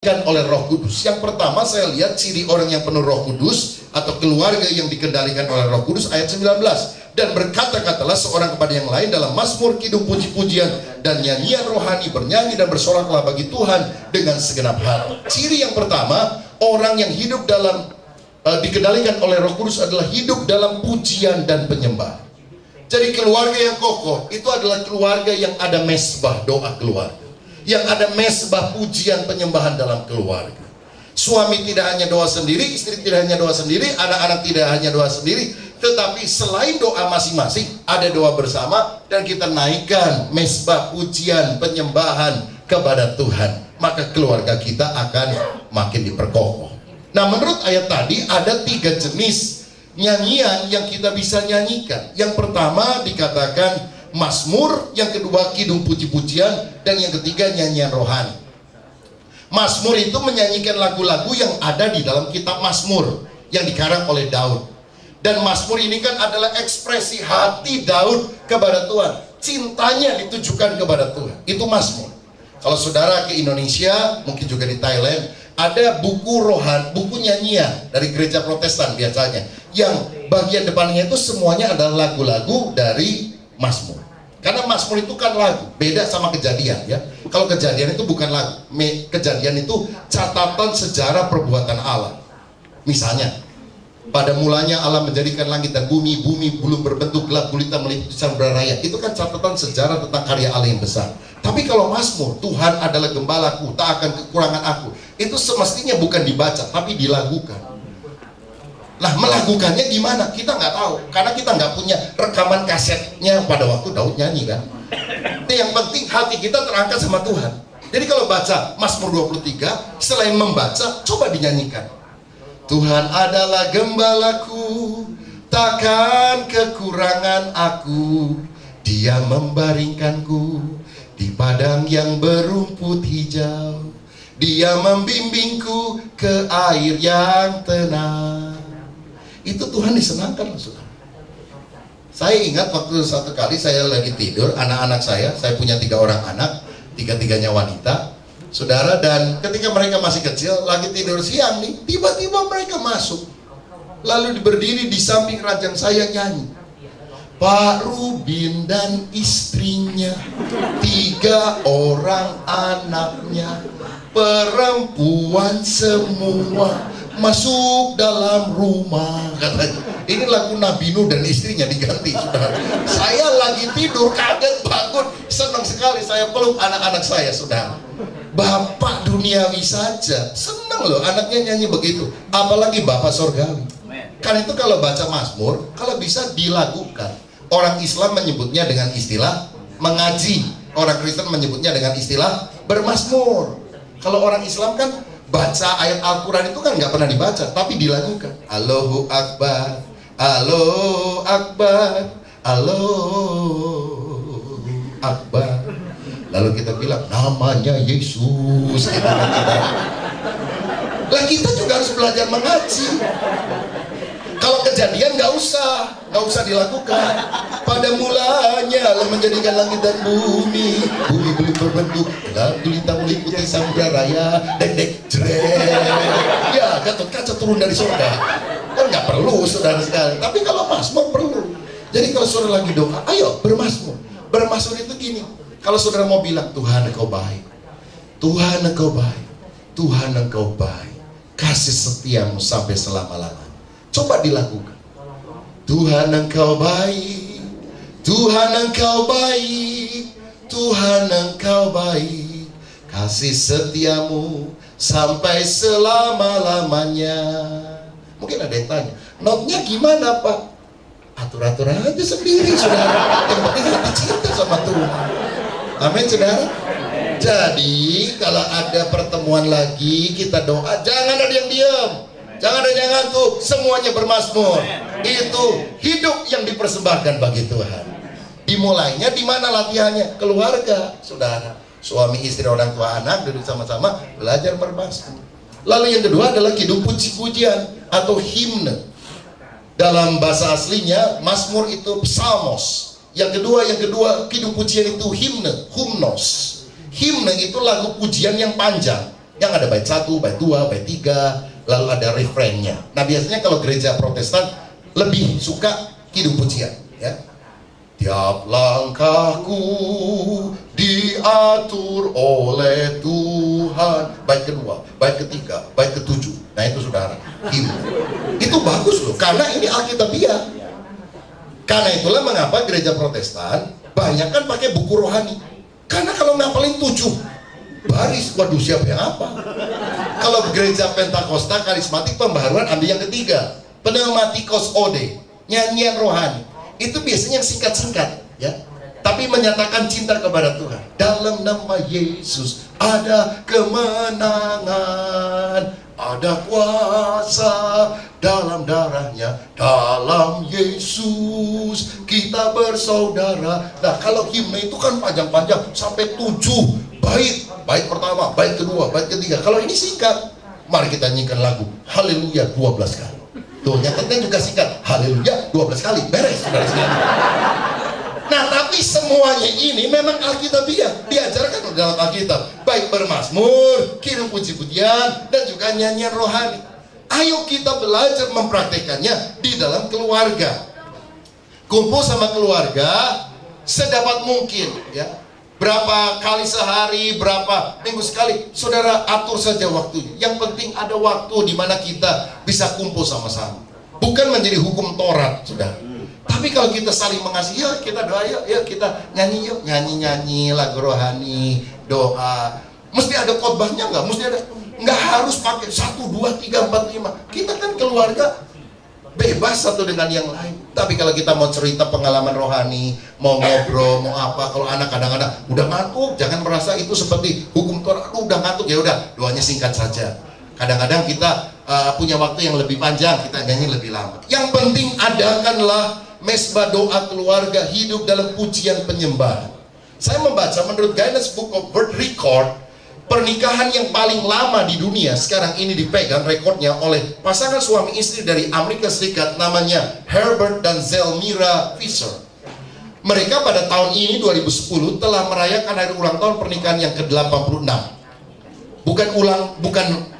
oleh Roh Kudus. Yang pertama saya lihat ciri orang yang penuh Roh Kudus atau keluarga yang dikendalikan oleh Roh Kudus, ayat 19. Dan berkata-katalah seorang kepada yang lain dalam mazmur, kidung, puji-pujian dan nyanyian rohani, bernyanyi dan bersoraklah bagi Tuhan dengan segenap hati. Ciri yang pertama, orang yang hidup dalam dikendalikan oleh Roh Kudus adalah hidup dalam pujian dan penyembah. Jadi keluarga yang kokoh itu adalah keluarga yang ada mesbah doa keluarga, yang ada mesbah pujian penyembahan dalam keluarga. Suami tidak hanya doa sendiri, istri tidak hanya doa sendiri, anak-anak tidak hanya doa sendiri, tetapi selain doa masing-masing ada doa bersama, dan kita naikkan mesbah pujian penyembahan kepada Tuhan, maka keluarga kita akan makin diperkokoh. Nah, menurut ayat tadi ada 3 jenis nyanyian yang kita bisa nyanyikan. Yang pertama dikatakan mazmur, yang kedua kidung puji-pujian, dan yang ketiga nyanyian rohani. Mazmur itu menyanyikan lagu-lagu yang ada di dalam kitab Mazmur yang dikarang oleh Daud. Dan mazmur ini kan adalah ekspresi hati Daud kepada Tuhan. Cintanya ditujukan kepada Tuhan. Itu mazmur. Kalau saudara ke Indonesia, mungkin juga di Thailand, ada buku rohan, buku nyanyian dari gereja Protestan biasanya, yang bagian depannya itu semuanya adalah lagu-lagu dari mazmur. Karena mazmur itu kan lagu, beda sama Kejadian ya. Kalau Kejadian itu bukan lagu, Kejadian itu catatan sejarah perbuatan Allah. Misalnya, pada mulanya Allah menjadikan langit dan bumi, bumi belum berbentuk, gelap gulita meliputi samudera raya. Itu kan catatan sejarah tentang karya Allah yang besar. Tapi kalau mazmur, Tuhan adalah gembalaku, tak akan kekurangan aku, itu semestinya bukan dibaca, tapi dilakukan. Nah, melakukannya gimana? Kita nggak tahu, karena kita nggak punya rekaman kasetnya pada waktu Daud nyanyi kan. Yang penting hati kita terangkat sama Tuhan. Jadi kalau baca Mazmur 23, selain membaca, coba dinyanyikan. Tuhan adalah gembalaku, takkan kekurangan aku. Dia membaringkanku di padang yang berumput hijau. Dia membimbingku ke air yang tenang. Itu Tuhan disenangkan loh, saudara. Saya ingat waktu satu kali saya lagi tidur, anak-anak saya punya 3 orang anak, 3-tiganya wanita, saudara. Dan ketika mereka masih kecil, lagi tidur siang nih, tiba-tiba mereka masuk, lalu berdiri di samping ranjang saya nyanyi. Pak Rubin dan istrinya, 3 orang anaknya, perempuan semua, masuk dalam rumah, katanya. Ini lagu Nabi Nuh dan istrinya diganti, saudara. Saya lagi tidur, kaget bangun, senang sekali saya peluk anak-anak saya, saudara. Bapak duniawi saja senang loh anaknya nyanyi begitu, apalagi Bapak sorgawi. Karena itu kalau baca mazmur, kalau bisa dilakukan. Orang Islam menyebutnya dengan istilah mengaji, orang Kristen menyebutnya dengan istilah bermazmur. Kalau orang Islam kan baca ayat Al-Quran itu kan nggak pernah dibaca, tapi dilakukan. Allahu Akbar, Allahu Akbar, Allahu Akbar. Lalu kita bilang namanya Yesus. Lah kita juga harus belajar mengaji. Kalau Kejadian nggak usah dilakukan. Pada mulanya Allah menjadikan langit dan bumi, bumi belum berbentuk, gelap gulita meliputi samudera raya, dek jreng. Ya, Gatot Kaca turun dari surga. Kan nggak perlu, saudara sekali. Tapi kalau mazmur perlu. Jadi kalau saudara lagi doa, ayo bermazmur. Bermazmur itu gini. Kalau saudara mau bilang Tuhan Engkau baik, Tuhan Engkau baik, Tuhan Engkau baik, kasih setiamu sampai selama-lamanya. Coba dilakukan. Tuhan Engkau baik, Tuhan Engkau baik, Tuhan Engkau baik, kasih setiamu sampai selama-lamanya. Mungkin ada yang tanya, notnya gimana Pak? Atur-atur aja sendiri, saudara. Yang penting hati cinta sama Tuhan. Amin, saudara. Jadi kalau ada pertemuan lagi, kita doa, jangan ada yang diam, jangan ada yang ngantuk, semuanya bermazmur. Itu hidup yang dipersembahkan bagi Tuhan. Dimulainya di mana latihannya? Keluarga, saudara. Suami, istri, orang tua, anak duduk sama-sama belajar bermazmur. Lalu yang kedua adalah kidung puji-pujian atau himne. Dalam bahasa aslinya mazmur itu psalmos. Yang kedua kidung pujian itu himne, humnos. Himne itu lagu pujian yang panjang. Yang ada bait 1, bait 2, bait 3, lalu ada refrainnya. Nah biasanya kalau gereja Protestan lebih suka kidung pujian, ya. Tiap langkahku diatur oleh Tuhan. Bait kedua, bait ketiga, bait ketujuh. Nah itu saudara, itu bagus loh, karena ini Alkitabiah. Karena itulah mengapa gereja Protestan banyak kan pakai buku rohani. Karena kalau ngapalin 7 baris, waduh siapa yang apa? Kalau gereja Pentakosta karismatik pembaharuan ambil yang ketiga, pneumatikos ode, nyanyian rohani. Itu biasanya yang singkat-singkat, ya. Tapi menyatakan cinta kepada Tuhan. Dalam nama Yesus ada kemenangan, ada kuasa dalam darahnya. Dalam Yesus kita bersaudara. Nah kalau himne itu kan panjang-panjang sampai 7 bait. Bait pertama, bait kedua, bait ketiga. Kalau ini singkat, mari kita nyanyikan lagu Haleluya 12 kali. Tuh nyatetnya juga singkat, Haleluya 12 kali. Beres, saudara sekalian. Nah tapi semuanya ini memang Alkitabiah, diajarkan dalam Alkitab. Baik bermazmur, kidung puji-pujian, dan juga nyanyian rohani. Ayo kita belajar mempraktekannya di dalam keluarga. Kumpul sama keluarga sedapat mungkin, ya. Berapa kali sehari, berapa minggu sekali, saudara atur saja waktunya. Yang penting ada waktu di mana kita bisa kumpul sama-sama. Bukan menjadi hukum Taurat, saudara. Tapi kalau kita saling mengasihi, ya kita doa, yuk kita nyanyi yuk, nyanyi lagu rohani, doa. Mesti ada khotbahnya nggak? Mesti ada, nggak harus pakai 1, 2, 3, 4, 5. Kita kan keluarga bebas satu dengan yang lain. Tapi kalau kita mau cerita pengalaman rohani, mau ngobrol, mau apa, kalau anak kadang-kadang udah ngantuk, jangan merasa itu seperti hukum Taurat. Aduh udah ngantuk, ya udah doanya singkat saja. Kadang-kadang kita punya waktu yang lebih panjang, kita nyanyi lebih lama. Yang penting adakanlah mesbah doa keluarga hidup dalam pujian penyembahan. Saya membaca menurut Guinness Book of World Record, pernikahan yang paling lama di dunia sekarang ini dipegang rekornya oleh pasangan suami istri dari Amerika Serikat, namanya Herbert dan Zelmira Fisher. Mereka pada tahun ini 2010 telah merayakan hari ulang tahun pernikahan yang ke-86. Bukan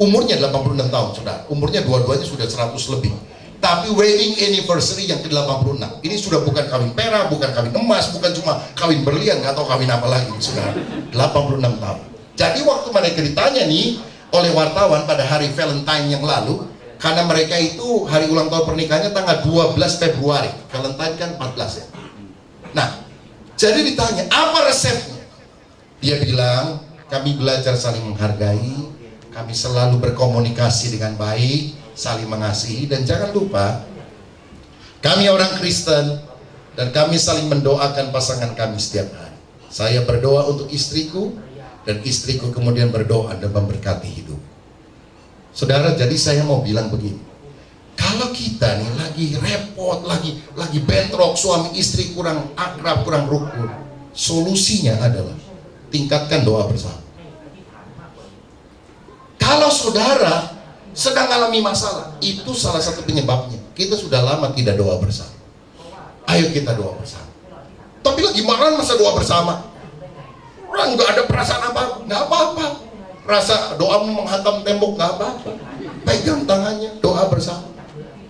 umurnya 86 tahun, saudara. Umurnya dua-duanya sudah 100 lebih. Tapi wedding anniversary yang ke-86. Ini sudah bukan kawin perak, bukan kawin emas, bukan cuma kawin berlian, nggak tahu kawin apa lagi, saudara. 86 tahun. Jadi waktu mereka ditanya nih oleh wartawan pada hari Valentine yang lalu, karena mereka itu hari ulang tahun pernikahannya tanggal 12 Februari. Valentine kan 14 ya. Nah, jadi ditanya, apa resepnya? Dia bilang, kami belajar saling menghargai, kami selalu berkomunikasi dengan baik, saling mengasihi, dan jangan lupa, kami orang Kristen, dan kami saling mendoakan pasangan kami setiap hari. Saya berdoa untuk istriku, dan istriku kemudian berdoa dan memberkati hidup. Saudara, jadi saya mau bilang begini. Kalau kita nih lagi repot, lagi bentrok, suami istri kurang akrab, kurang rukun, solusinya adalah tingkatkan doa bersama. Kalau saudara sedang alami masalah, itu salah satu penyebabnya. Kita sudah lama tidak doa bersama. Ayo kita doa bersama. Tapi lagi marah masa doa bersama? Orang nggak ada perasaan apa, nggak apa-apa. Rasa doamu menghantam tembok, nggak apa-apa. Pegang tangannya, doa bersama.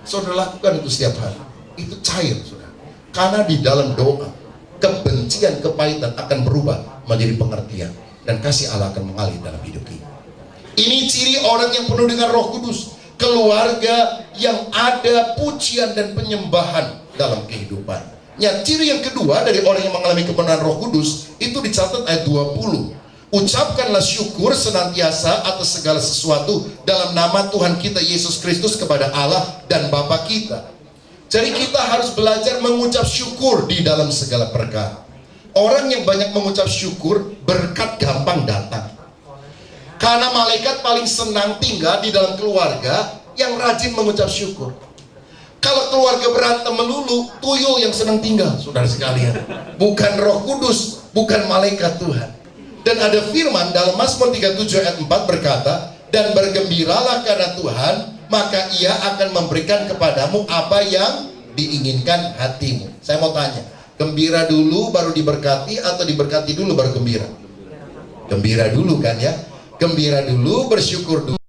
Saudara lakukan itu setiap hari. Itu cair, saudara. Karena di dalam doa, kebencian, kepahitan akan berubah menjadi pengertian, dan kasih Allah akan mengalir dalam hidup kita. Ini ciri orang yang penuh dengan Roh Kudus. Keluarga yang ada pujian dan penyembahan dalam kehidupan. Ya, ciri yang kedua dari orang yang mengalami kebenaran Roh Kudus itu dicatat ayat 20. Ucapkanlah syukur senantiasa atas segala sesuatu dalam nama Tuhan kita Yesus Kristus kepada Allah dan Bapa kita. Jadi kita harus belajar mengucap syukur di dalam segala perkara. Orang yang banyak mengucap syukur, berkat gampang datang. Karena malaikat paling senang tinggal di dalam keluarga yang rajin mengucap syukur. Kalau keluarga berantem melulu, tuyul yang senang tinggal, saudara sekalian. Bukan Roh Kudus, bukan malaikat Tuhan. Dan ada firman dalam Mazmur 37 ayat 4 berkata, dan bergembiralah karena Tuhan, maka Ia akan memberikan kepadamu apa yang diinginkan hatimu. Saya mau tanya, gembira dulu baru diberkati atau diberkati dulu baru gembira? Gembira dulu kan ya. Gembira dulu, bersyukur dulu.